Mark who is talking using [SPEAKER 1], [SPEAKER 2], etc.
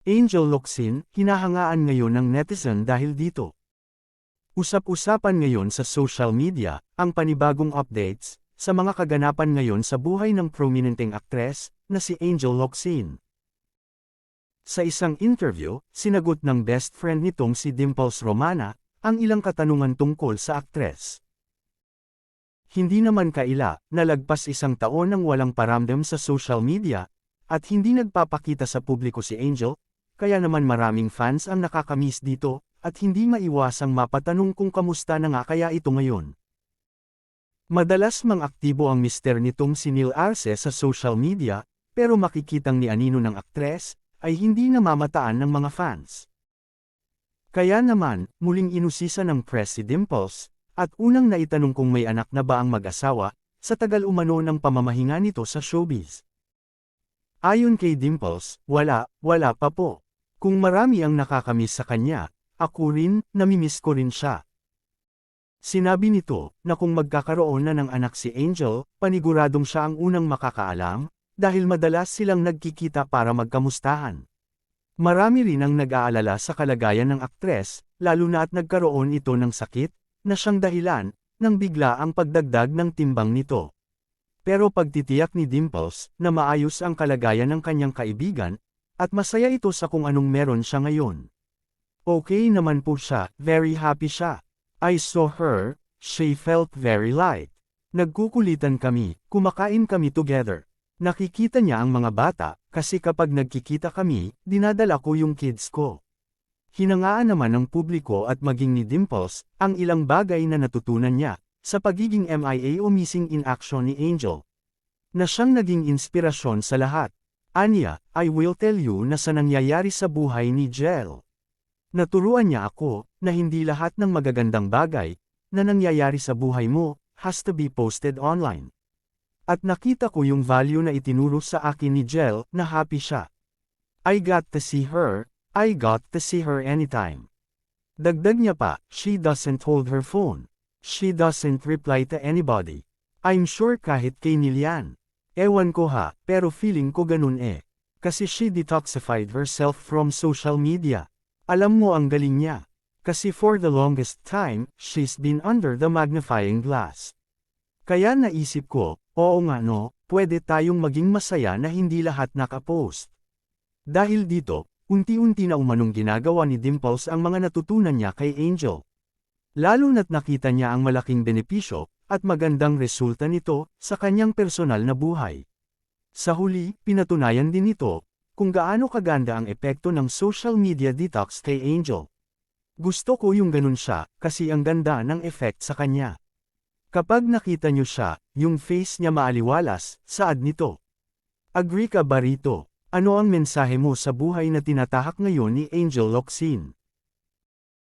[SPEAKER 1] Angel Locsin, hinahangaan ngayon ng netizen dahil dito. Usap-usapan ngayon sa social media, ang panibagong updates, sa mga kaganapan ngayon sa buhay ng prominenteng aktres, na si Angel Locsin. Sa isang interview, sinagot ng best friend nitong si Dimples Romana, ang ilang katanungan tungkol sa aktres. Hindi naman kaila, nalagpas isang taon nang walang paramdam sa social media, at hindi nagpapakita sa publiko si Angel, kaya naman maraming fans ang nakakamiss dito, at hindi maiwasang mapatanong kung kamusta na nga kaya ito ngayon. Madalas mang-aktibo ang mister nitong si Neil Arce sa social media, pero makikitang ni anino ng aktres, ay hindi namamataan ng mga fans. Kaya naman, muling inusisa ng press si Dimples, at unang naitanong kung may anak na ba ang mag-asawa, sa tagal umano ng pamamahinga nito sa showbiz. Ayon kay Dimples, wala pa po. Kung marami ang nakakamiss sa kanya, ako rin, namimiss ko rin siya. Sinabi nito, na kung magkakaroon na ng anak si Angel, paniguradong siya ang unang makakaalam, dahil madalas silang nagkikita para magkamustahan. Marami rin ang nag-aalala sa kalagayan ng aktres, lalo na at nagkaroon ito ng sakit, na siyang dahilan, ng bigla ang pagdagdag ng timbang nito. Pero pagtitiyak ni Dimples, na maayos ang kalagayan ng kanyang kaibigan, at masaya ito sa kung anong meron siya ngayon. Okay naman po siya, very happy siya. I saw her, she felt very light. Nagkukulitan kami, kumakain kami together. Nakikita niya ang mga bata, kasi kapag nagkikita kami, dinadala ko yung kids ko. Hinangaan naman ng publiko at maging ni Dimples, ang ilang bagay na natutunan niya, sa pagiging MIA o missing in action ni Angel. Na siyang naging inspirasyon sa lahat. Anya, I will tell you na sa nangyayari sa buhay ni Jel. Naturuan niya ako, na hindi lahat ng magagandang bagay, na nangyayari sa buhay mo, has to be posted online. At nakita ko yung value na itinuro sa akin ni Jel, na happy siya. I got to see her anytime. Dagdag niya pa, she doesn't hold her phone. She doesn't reply to anybody. I'm sure kahit kay Nilian. Ewan ko ha, pero feeling ko ganun eh. Kasi she detoxified herself from social media. Alam mo ang galing niya. Kasi for the longest time, she's been under the magnifying glass. Kaya naisip ko, oo nga no, pwede tayong maging masaya na hindi lahat nakapost. Dahil dito, unti-unti na umanong ginagawa ni Dimples ang mga natutunan niya kay Angel. Lalo na't nakita niya ang malaking benepisyo, at magandang resulta nito, sa kanyang personal na buhay. Sa huli, pinatunayan din ito, kung gaano kaganda ang epekto ng social media detox kay Angel. Gusto ko yung ganun siya, kasi ang ganda ng effect sa kanya. Kapag nakita niyo siya, yung face niya maaliwalas, saad nito. Agree ka ba rito? Ano ang mensahe mo sa buhay na tinatahak ngayon ni Angel Locsin?